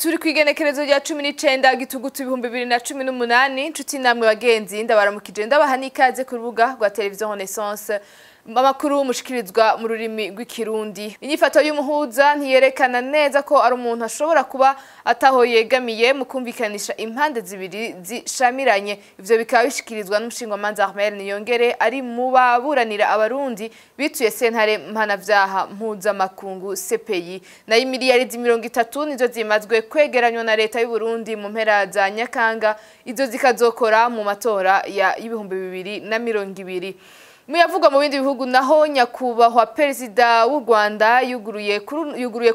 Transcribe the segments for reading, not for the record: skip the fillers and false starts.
Turi kwigenekerezo rya 19 gitugutu 2018 nshuti namwe bagenzi ndabaramukije ndabaha nikaze ku rubuga rwa televiziyo Renaissance amakuru mushikirizwa mu rurimi rw'ikirundi. Inyifato y'umuhuza ntiyerekana neza ko ari umuntu ashobora kuba ataho yegamiye mu kumvikanisha impande zibiri zishamiranye. Ivyo bikaba bishikirizwa n'umushingamanza Armel Niyongere ari mu baburanira abarundi bituye sentare mpanavyaha mpuzamakungu CPI. Nayo imiliyaridi 30 nizo zimazwe kwegeranywa na leta y'u Burundi mu mpera za Nyakanga, izo zikazokora mu matora ya 2020. Muyavugwa mu bindi bihugu naho nyakubahwa perezida w'u Rwanda yuguruye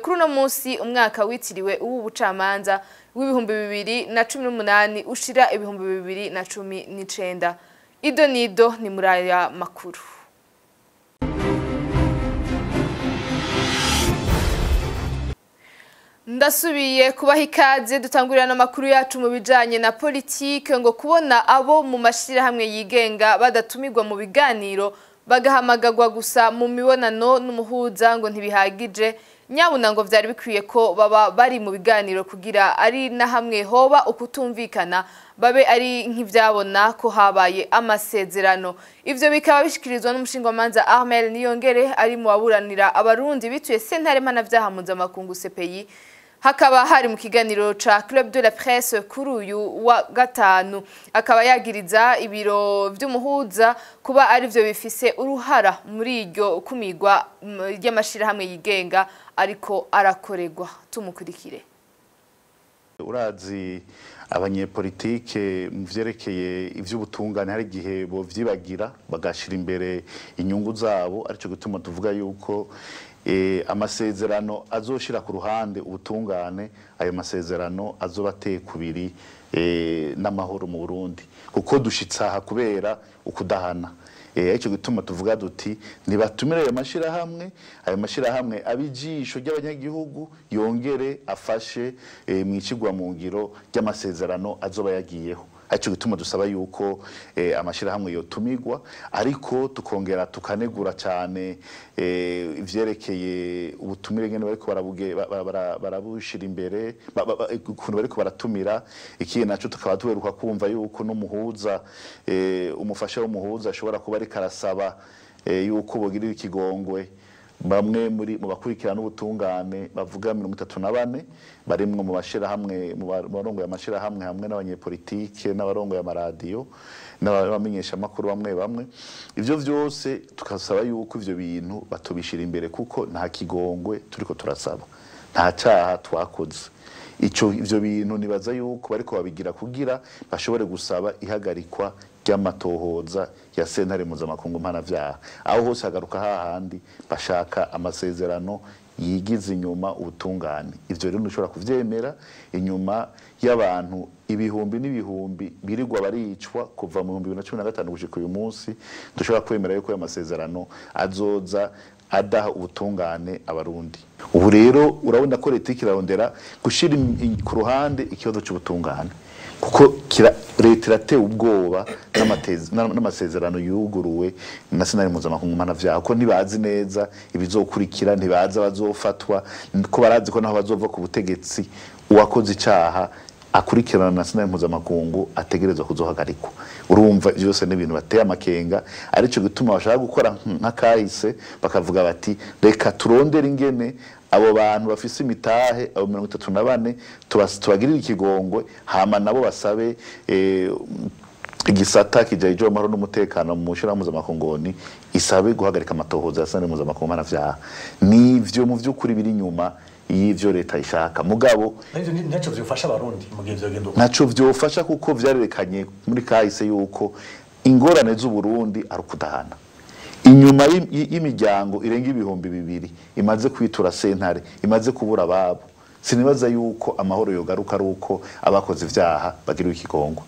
kuri no munsi umwaka witiriwe uw'ubucamanza w'2018 ushira 2019. Ido nido ni muraya makuru. Ndasubiye kubaha ikaze dutangurira n'amakuru yacu mu bijanye na politike ngo kubona abo mu mashira hamwe yigenga badatumirwa mu biganiro bagahamagagwa gusa mu mibonano n'umuhuza ngo ntibihagije. Nyabuna ngo vyari bikwiye ko baba bari mu biganiro kugira ari na hamwe hoba ukutumvikana babe ari nk'ivyabona ko habaye amasezerano. Ivyo bikaba bishikirizwa n'umushingamanza Armel Niyongere ari mu baburanira abarundi bituye sentare mpanavyaha mpuzamakungu CPI. Hakaba hari mu kiganiro ca Club de la Presse kuri uyu wa gatanu, akaba yagiriza ibiro vy'umuhuza kuba ari vyo bifise uruhara muri iryo kumigwa ry'amashira hamwe yigenga ariko arakoregwa. Tumukurikire. Urazi abanyepolitike mu vyerekeye ivy'ubutungane hari gihe bo vyibagira bagashira imbere inyungu zabo, arico gutuma tuvuga yuko amasezerano azoshira ku ruhande ubutungane, ayo masezerano azobateye kubiri n'amahoro mu Burundi kuko dushitsaha kubera ukudahana. Ico gituma tuvuga duti nibatumire ayo mashirahamwe abijisho ry'abanyagihugu yongere afashe mwicigwa mu ngiro ry'amasezerano azoba yagiyeho. Ico gituma dusaba yuko amashirahamwe yotumigwa ariko tukongera tukanegura cyane ivyerekeye ubutumire ngene bariko barabushira imbere ukuntu bariko baratumira. Iki naco tukaba tuheruka kumva yuko n'umuhuza umufasha w'umuhuza ashobora kuba ari karasaba yuko bogirira ikigongwe bamwe mu bakurikirana ubutungane bavuga 34 barimwe mu bashira hamwe mu barongo y'amashira hamwe hamwe n'abanyepolitike n'abarongo y'amaradiyo n'abamenyesha makuru bamwe. Ivyo vyose tukasaba yuko ivyo bintu batubishira imbere kuko nta kigongwe turiko turasaba, nta caha twakoze. Ivyo bintu nibaza yuko bariko babigira kugira bashobore gusaba ihagarikwa ry'amatohoza ya sentare mpuzamakungu mpanavyaha, aho hose hagaruka hahandi bashaka amasezerano yigize inyuma ubutungane. Ivyo rero ntushobora kuvyemera inyuma y'abantu ibihumbi n'ibihumbi birirwa baricwa kuva mu 2015 gushika uyu munsi. Dushobora kwemera yuko amasezerano azoza adaha ubutungane abarundi. Ubu rero urabona ko leta ikirarondera gushira ku ruhande ikibazo cy'ubutungane kuko leta iratewe ubwoba n'amasezerano yuguruwe na sentare mpuzamakungu mpanavyaha ko ntibazi neza ibizokurikira, ntibazi abazofatwa, ko barazi ko naho bazova ku butegetsi uwakoze icaha akurikirana na sentare mpuzamakungu ategerezwa kuzohagarikwa. Urumva byose n'ibintu bateye amakenga, arico gituma bashaka gukora nka kahise bakavuga bati reka turondera ingene abo bantu bafise imitahe abo 34 tubagirira ikigongwe hama nabo basabe igisata kijaje amahoro n'umutekano mu shira mpuzamakungu isabe guhagarika amatohoza ya sentare mpuzamakungu mpanavyaha. Nivyo mu vy'ukuri biri nyuma y'ivyo leta ishaka mugabo naco vyofasha abarundi mu gihe vyogenda naco vyofasha kuko vyarerekanye muri kahise yuko ingorane z'u Burundi ari ukudahana. Inyuma y'imiryango irenga ibihumbi 200 imaze kwitura sentare imaze kubura ababo, sinibaza yuko amahoro yogaruka ari uko abakoze ivyaha bagiriwe ikigongwe.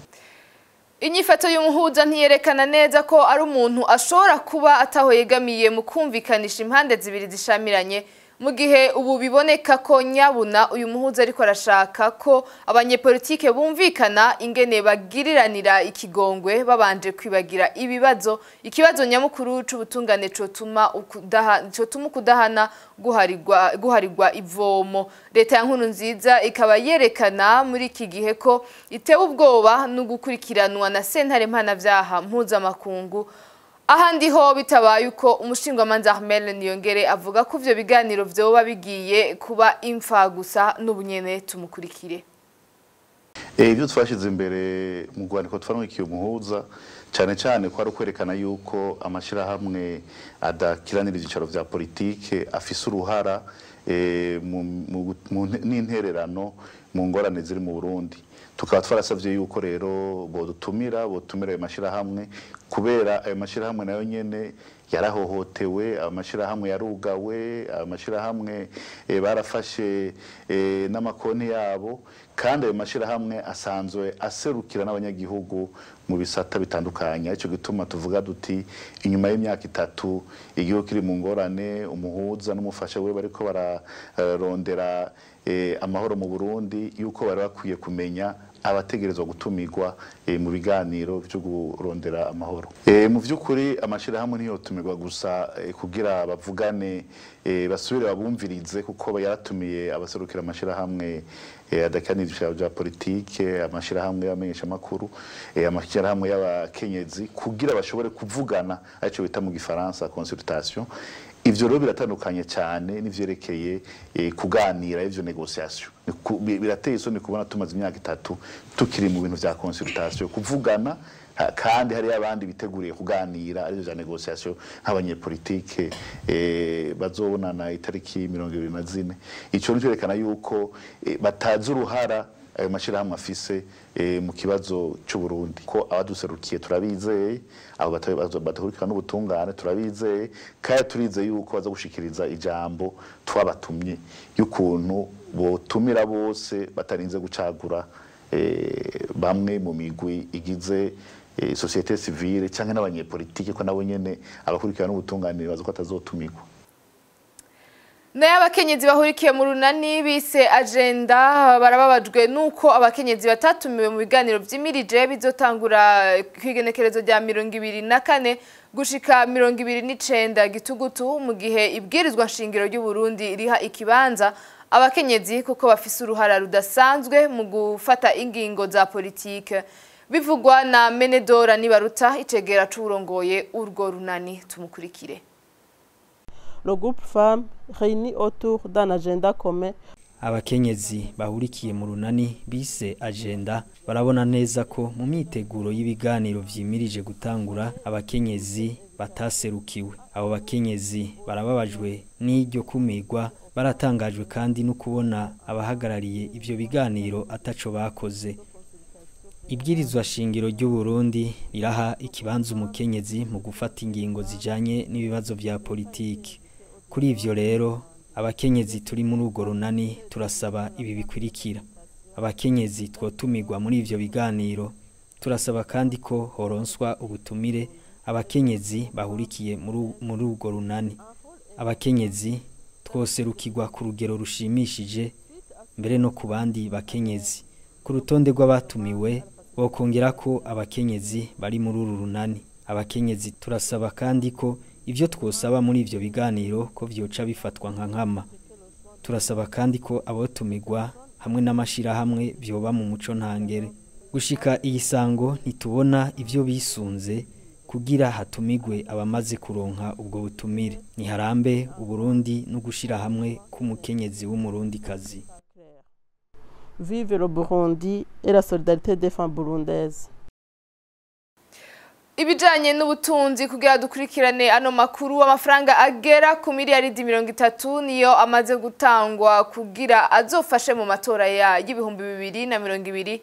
Inyifato y'umuhuza ntiyerekana neza ko ari umuntu ashobora kuba ataho yegamiye mu kumvikanisha impande zibiri zishamiranye mu gihe ubu biboneka ko nyabuna uyu muhuza ariko arashaka ko abanyepolitike bumvikana ingene bagiriranira ikigongwe babanje kwibagira ikibazo nyamukuru c'ubutungane cotuma ukudahana guharirwa ivomo. Leta ya Nkurunziza ikaba yerekana muri iki gihe ko itewe ubwoba no gukurikiranwa na sentare mpanavyaha mpuzamakungu. Ahandi ho bitabaye uko umushingwamanza Ahmed Niyongere avuga ko ivyo biganiro vyoba bigiye kuba imfa gusa n'ubunyene tumukurikire. Ibyo twashize imbere mu rwandiko twarangikiye umuhuza cyane cyane ko ari kwerekana yuko amashirahamwe adakiranira ibyicaro vya politike afise uruhara n'intererano mu ngorane ziri mu Burundi. Tukaba twarasavye yuko rero botumira ayo mashirahamwe kubera ayo mashirahamwe nayo nyene yarahohotewe, amashirahamwe yarugawe, amashirahamwe barafashe n'amakonti yabo, kandi ayo mashirahamwe asanzwe aserukira n'abanyagihugu mu bisata bitandukanye. Ico gituma tuvuga duti inyuma y'imyaka 3 igihugu kiri mu ngorane, umuhuza n'umufasha we bariko bararondera amahoro mu Burundi, yuko bari bakwiye kumenya abategerezwa gutumirwa mu biganiro byo kurondera amahoro. Mu vy'ukuri amashirahamwe ntiyotumirwa gusa kugira bavugane basubire babumvirize, kuko yaratumiye abaserukira amashirahamwe adakanira bya politike, amashirahamwe y'amenyesha makuru, amashirahamwe y'abakenyezi, kugira bashobore kuvugana arico bita mu gifaransa consultation. Ivyo rero biratandukanye cyane n'ivyerekeye kuganira ivyo negotiation. Birateye isoni kubona tumaze imyaka 3 tukiri mu bintu vya consultation, kuvugana, kandi hari abandi biteguriye kuganira ari vya negotiation nk'abanyepolitike bazobonana itariki 24. Ico nicerekana yuko batazi uruhara ayo mashirahamwe afise mu kibazo cy'u Burundi, ko abaduserukiye turabizeye, abo batakurikirana n'ubutungane turabizeye, kandi turizeye yuko baza gushikiriza ijambo twabatumye y'ukuntu botumira bose batarinze gucagura bamwe mu migwi igize societe civile cyangwa n'abanyepolitike, ko nabo nyene abakurikirana n'ubutungane baza ko atazotumirwa. Naye abakenyezi bahurikiye mu runani bise agenda barababajwe nuko abakenyezi batatumiwe mu biganiro vy'imirije bizotangura kwigenekerezo rya 2024 gushika 2029 gitugutu, mu gihe ibwirizwa nshingiro ry'u Burundi riha ikibanza abakenyezi kuko bafise uruhara rudasanzwe mu gufata ingingo za politike. Bivugwa na Menedora Nibaruta, icegera c'urongoye urwo runani, tumukurikire. Le groupe Femmes réuni autour d'un agenda commun. Abakenyezi bahurikiye mu runani bise agenda barabona neza ko mu miteguro y'ibiganiro vyimirije gutangura abakenyezi bataserukiwe. Abo bakenyezi barababajwe n'iryo kumirwa, baratangajwe kandi no kubona abahagarariye ivyo biganiro ataco bakoze. Ibwirizwa shingiro ry'u Burundi riraha ikibanza umukenyezi mu gufata ingingo zijanye n'ibibazo vya politiki. Kuri ivyo rero abakenyezi turi muri urwo runani turasaba ibi bikurikira: abakenyezi twotumirwa muri ivyo biganiro, turasaba kandi ko horonswa ubutumire abakenyezi bahurikiye muri urwo runani. Abakenyezi twoserukirwa ku rugero rushimishije, mbere no ku bandi bakenyezi. Ku rutonde rw'abatumiwe bokongera ko abakenyezi bari muri uru runani. Abakenyezi turasaba kandi ko ivyo twosaba muri ivyo biganiro ko vyoca bifatwa nka nkama. Turasaba kandi ko abotumirwa hamwe n'amashirahamwe vyoba mu muco ntangere. Gushika iyi sango ntitubona ivyo bisunze kugira hatumigwe abamaze kuronka ubwo butumire. Niharambe Uburundi no gushira hamwe k'umukenyezi w'umurundi kazi. Vive le Burundi et la solidarité des femmes burundaises. Ibijanye n'ubutunzi kugira dukurikirane ano makuru, amafaranga agera ku miliyaridi 30 niyo amaze gutangwa kugira azofashe mu matora y'ibihumbi 2020.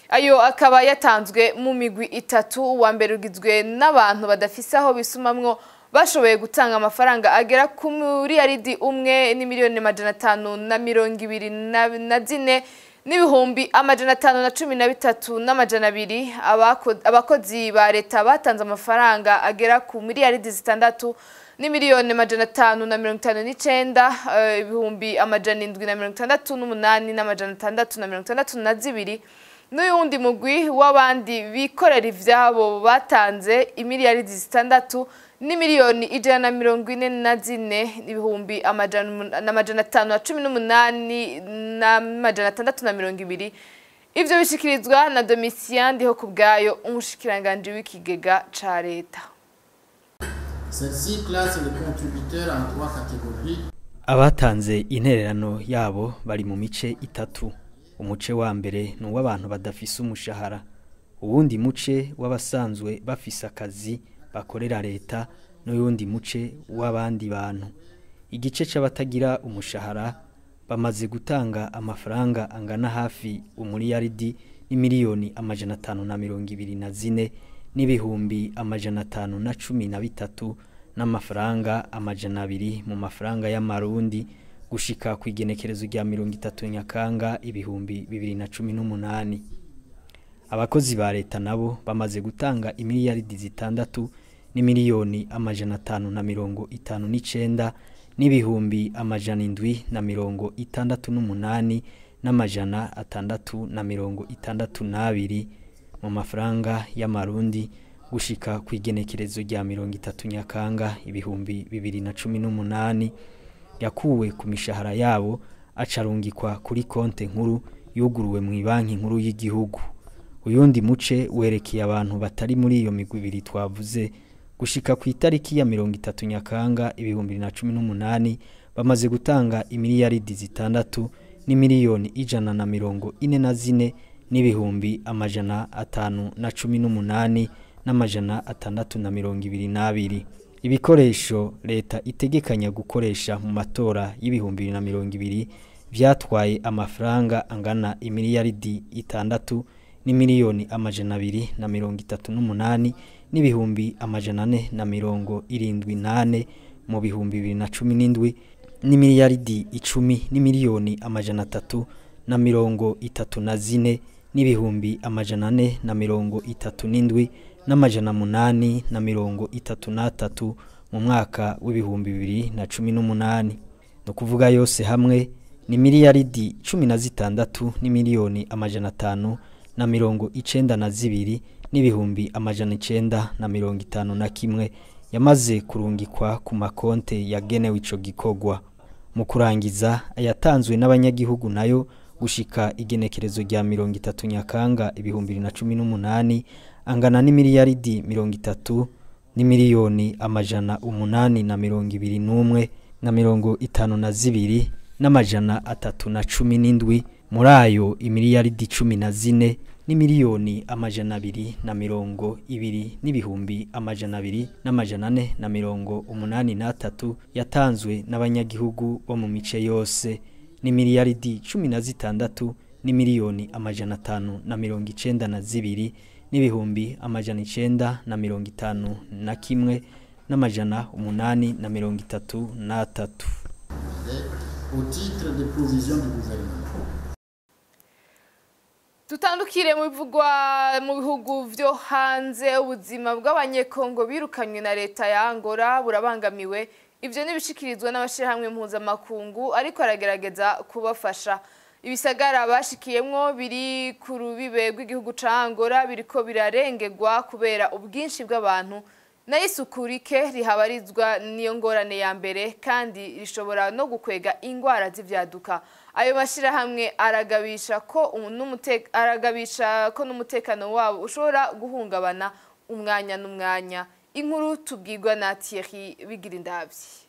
Ayo akaba yatanzwe mu migwi 3, uwa mbere ugizwe n'abantu badafise aho bisumamwo bashoboye gutanga amafaranga agera ku miliyaridi 1,524 n'ibihumbi 513 n'amajana 200. Abakozi ba leta batanze amafaranga agera ku miliyaridi 6 n'imiliyoni amajana 559 ibihumbi amajana 768 n'amajana 662 n'uyundi mugwi w'abandi bikorera ivyabo batanze imiliyaridi 6 n'imiliyoni 144 ibihumbi amajana 518 n'amajana 620. Ivyo bishikirizwa na Domitien Ndihokubwayo, umushikiranganje w'ikigega ca leta. Celle-ci classe les contributeurs en 3 catégories. Abatanze intererano yabo bari mu mice itatu. Umuce wa mbere ni uw'abantu badafise umushahara. Uwundi muce w'abasanzwe bafise akazi bakorera leta, n'uyundi muce w'abandi bantu. Igice c'abatagira umushahara bamaze gutanga amafaranga angana hafi umiliyaridi n'imiliyoni amajana 524 n'ibihumbi amajana 513 n'amafaranga amajana 2 mu mafaranga y'amarundi gushika ku igenekerezo rya 30 Nyakanga ibihumbi 2018. Abakozi ba leta nabo bamaze gutanga imiliyaridi 6 n'imiliyoni amajana 559 n'ibihumbi amajana 768 n'amajana 662 mu mafaranga y'amarundi gushika ku igenekerezo rya 30 Nyakanga ibihumbi 2018 yakuwe ku mishahara yabo acarungikwa kuri konte nkuru yuguruwe mu banki nkuru y'igihugu. Uyundi muce werekeye abantu batari muri iyo migwi ibiri twavuze gushika ku itariki ya 30 Nyakanga ibihumbi 2018 bamaze gutanga imiliyaridi 6 n'imiliyoni 144 n'ibihumbi amajana 518 n'amajana 622. Ibikoresho leta itegekanya gukoresha mu matora y'ibihumbi 2020 vyatwaye amafaranga angana imiliyaridi 6 n'imiliyoni amajana 238 n'ibihumbi amajana 478 mu bihumbi 2017 n'imiliyaridi 10 n'imiliyoni amajana 334 n'ibihumbi amajana 437 n'amajana 833 mu mwaka w'ibihumbi 2018. No kuvuga yose hamwe ni miliyaridi 16 n'imiliyoni amajana 592 n'ibihumbi amajana 951 yamaze kurungikwa ku makonte yagenewe ico gikogwa. Mu kurangiza ayatanzwe n'abanyagihugu nayo gushika igenekerezo rya 30 Nyakanga ibihumbi 2018 angana n'imiliyaridi 30 n'imiliyoni amajana 821 na 52 n'amajana 317. Muri ayo imiliyaridi 14 n'imiliyoni amajana 220 n'ibihumbi amajana 2 n'amajana 483 yatanzwe n'abanyagihugu bo mu mice yose. N'imiliyaridi 16 n'imiliyoni amajana 592 n'ibihumbi amajana 951 n'amajana 833 au titre de provision du gouvernement. Tutandukire mu bivugwa mu bihugu vyo hanze, ubuzima bw'abanyekongo birukanywe na leta ya Angola burabangamiwe. Ivyo nibishikirizwa n'abashirahamwe mpuzamakungu ariko aragerageza kubafasha. Ibisagara bashikiyemwo biri ku rubibe rw'igihugu ca Angola biriko birarengegwa kubera ubwinshi bw'abantu na isukurike rihabarizwa niyo ngorane ya mbere kandi rishobora no gukwega ingwara z'ivyaduka. Ayo mashirahamwe aragabisha ko n'umutekano wabo ushobora guhungabana umwanya n'umwanya. Inkuru tubwirwa na Thierry Bigirindavyi.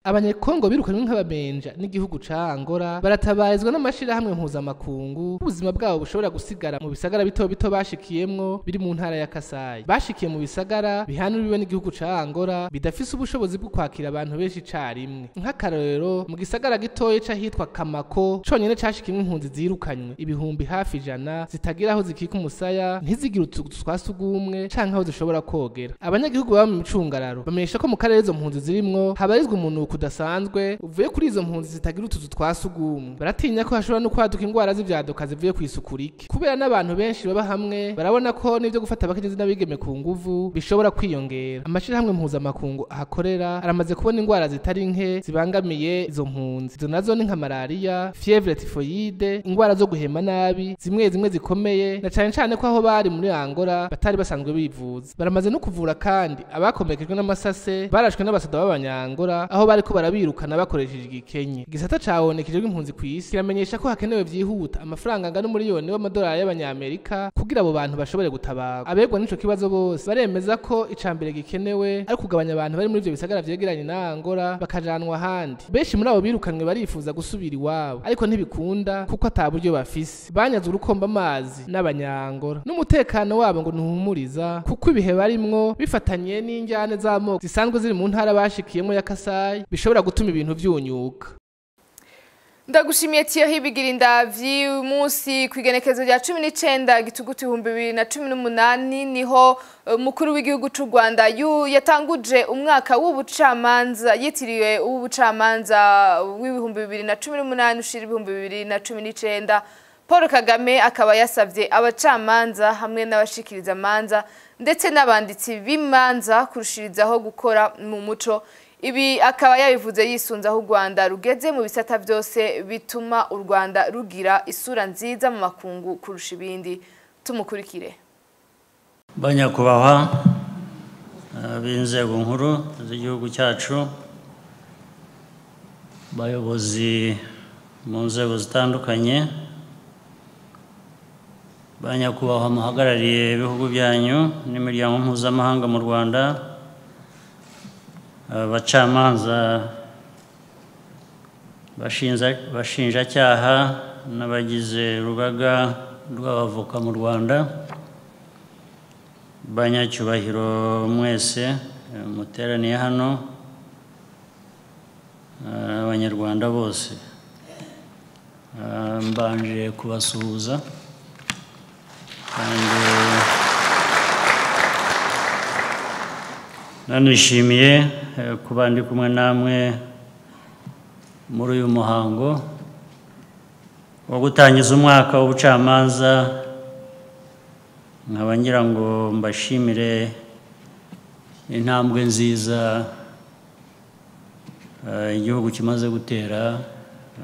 Abanyekongo birukanywe nk'abamenja n'igihugu ca Angola baratabarizwa n'amashirahamwe mpuzamakungu. Ubuzima bwabo bushobora gusigara mu bisagara bito bito bashikiyemwo biri mu ntara ya Kasai. Bashikiye mu bisagara bihanuriwe n'igihugu ca Angola bidafise ubushobozi bwo kwakira abantu benshi carimwe. Nk'akarorero mu gisagara gitoye c'ahitwa Kamako conyene cashikimwe impunzi zirukanywe ibihumbi hafi 100 zitagira aho zikika umusaya, ntizigira utuzu twasugumwe canke aho zishobora kogera. Abanyagihugu baba mu micungararo bamenyesha ko mu karere izo mpunzi zirimwo habarizwa umuntu kudasanzwe uvuye kuri izo mpunzi zitagira utuzu twa sugumwe. Baratinya ko hashobora no kwaduka ingwara z'ivyaduka zivuye ku isuku rike. Kubera n'abantu benshi baba hamwe barabona ko n'ivyo gufata abakenyezi n'abigeme ku nguvu bishobora kwiyongera. Amashirahamwe mpuzamakungu ahakorera aramaze kubona ingwara zitari nke zibangamiye izo mpunzi. Izo nazo ni nka malaria, fièvre typhoïde, ingwara zo guhema nabi, zimwe zikomeye, na cane ko aho bari muri Angola batari basanzwe bivuza. Baramaze no kuvura kandi abakomekejwe n'amasase barashwe n'abasoda b'abanyangora aho bari ko barabirukana bakoresheje igikenye. Igisata cabonekeje impunzi ku isi kiramenyesha ko hakenewe vyihuta amafaranga angana $1,000,000 y'amadolari y'abanyamerika kugira abo bantu bashobore gutabarwa. Abegwa n'ico kibazo bose baremeza ko icambere gikenewe ari kugabanya abantu bari muri ivyo bisagara vyegeranye na Angola bakajanwa ahandi. Benshi muri abo birukanwe barifuza gusubira iwabo ariko ntibikunda kuko ataburyo bafise. Banyaze urukomba amazi n'abanyangora n'umutekano wabo ngo ntuhumuriza kuko ibihe barimwo bifatanye n'injyane z'amoko zisanzwe ziri mu ntara bashikiyemo ya Kasai bishobora gutuma ibintu vyunyuka. Ndagushimiye Thierry Bigirindavyi. Umunsi kwigenekezo rya 19 gitugutu 2018 niho mukuru w'igihugu c'u Rwanda yatanguje umwaka w'ubucamanza yitiriwe ubucamanza w'2018 ushira 2019. Paul Kagame akaba yasavye abacamanza hamwe n'abashikiriza manza ndetse n'abanditsi b'imanza kurushirizaho gukora mu muco. Ibi akaba yabivuze yisunza aho u Rwanda rugeze mu bisata byose bituma u Rwanda rugira isura nziza mu makungu kurusha ibindi. Tumukurikire. Banyakubahwa b'inzego nkuru z'igihugu cyacu, bayobozi mu nzego zitandukanye, banyakubahwa muhagarariye ibihugu byanyu n'imiryango mpuzamahanga mu Rwanda, abacamanza, bashinjacyaha n'abagize urugaga rw'abavoka mu Rwanda, banyacyubahiro mwese muteraniye hano, abanyarwanda bose, mbanje kubasuhuza kandi nanishimiye kuba ndi kumwe namwe muri uyu muhango wo gutangiza umwaka w'ubucamanza. Nkaba ngira ngo mbashimire intambwe nziza igihugu kimaze gutera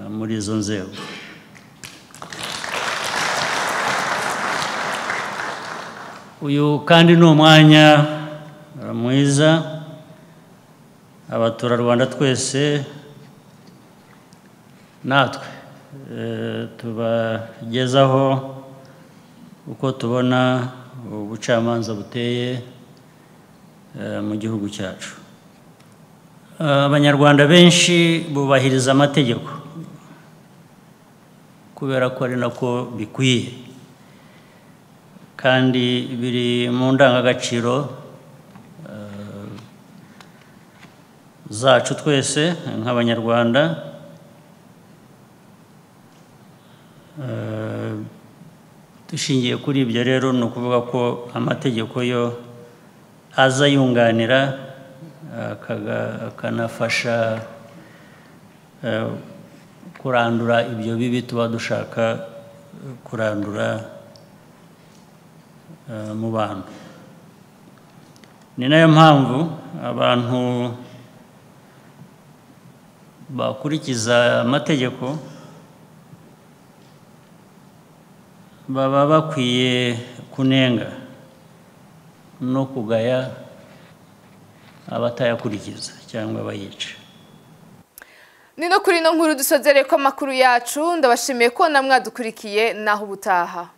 muri izo nzego. Uyu kandi ni umwanya mwiza abaturarwanda twese natwe tubagezaho uko tubona ubucamanza buteye mu gihugu cyacu. Abanyarwanda benshi bubahiriza amategeko kubera ko ari nako bikwiye kandi biri mu ndangagaciro zacu twese nk'abanyarwanda. Dushingiye kuri ibyo rero ni ukuvuga ko amategeko yo aza yunganira akanafasha kurandura ibyo bibi tuba dushaka kurandura mu bantu. Ni nayo mpamvu abantu bakurikiza amategeko baba bakwiye kunenga no kugaya abatayakurikiza cyangwa abayica. Ni no kuri no nkuru dusozereye ko amakuru yacu. Ndabashimiye ko namwadukurikiye naho ubutaha.